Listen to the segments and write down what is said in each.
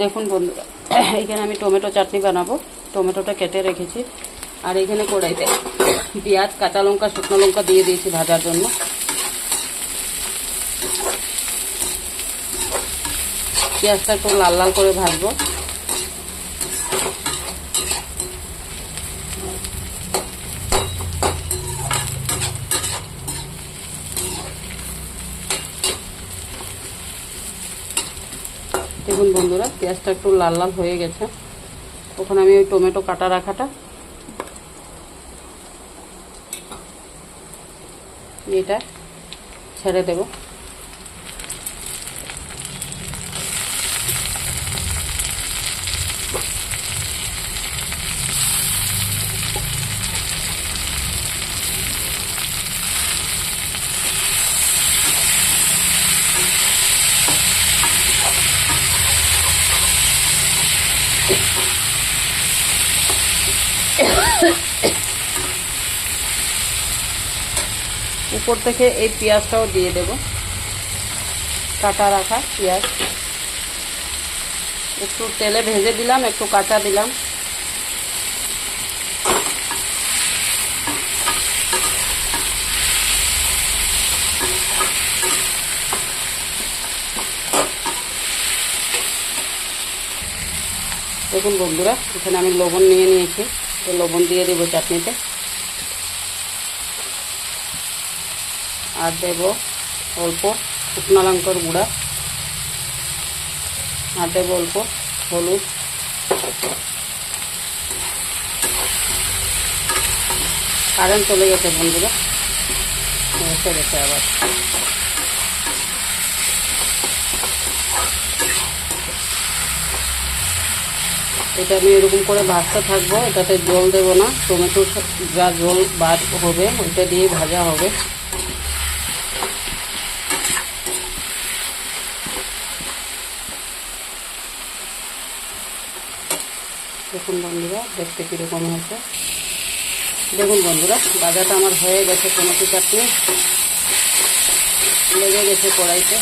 দেখুন বন্ধুরা, এখানে আমি টমেটো চাটনি বানাবো। টমেটোটা কেটে রেখেছি। আর এখানে কড়াইতে পেঁয়াজ, কাঁচা লঙ্কা, শুকনো লঙ্কা দিয়ে দিয়েছি ভাজার জন্য। পেঁয়াজটা একটু লাল লাল করে ভাজবো। দেখুন বন্ধুরা, পেঁয়াজটা একটু লাল লাল হয়ে গেছে। ওখানে আমি ওই টমেটো কাটা রাখাটা এটা ছেড়ে দেব। উপর থেকে এই পেঁয়াজটাও দিয়ে দেব, কাটা রাখা পেঁয়াজ। একটু তেলে ভেজে দিলাম, একটু কাঁচা দিলাম। দেখুন বন্ধুরা, এখানে আমি লবণ নিয়ে নিয়েছি, তো লবণ দিয়ে দেবো চাটনিতে। আর দেব অল্প শুকনো লঙ্কার গুঁড়া, আর দেব অল্প হলুদ। কারেন্ট চলে গেছে বন্ধুরা, এসে গেছে আবার। এটা আমি এরকম করে ভাজতে থাকবো, এটাতে জল দেব না। টমেটোর যা জল বার হবে ওইটা দিয়ে ভাজা হবে। দেখুন বন্ধুরা, দেখতে কীরকম হয়েছে। দেখুন বন্ধুরা, ভাজাটা আমার হয়ে গেছে। টমেটো চাটনি লেগে গেছে কড়াইতে।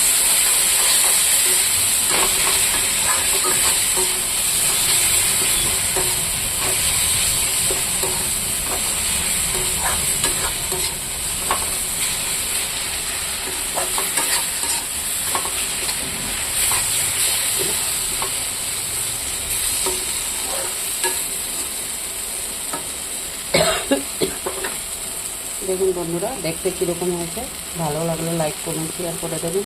দেখুন বন্ধুরা, দেখতে কীরকম হয়েছে। ভালো লাগলে লাইক, কমেন্ট, শেয়ার করে দেবেন।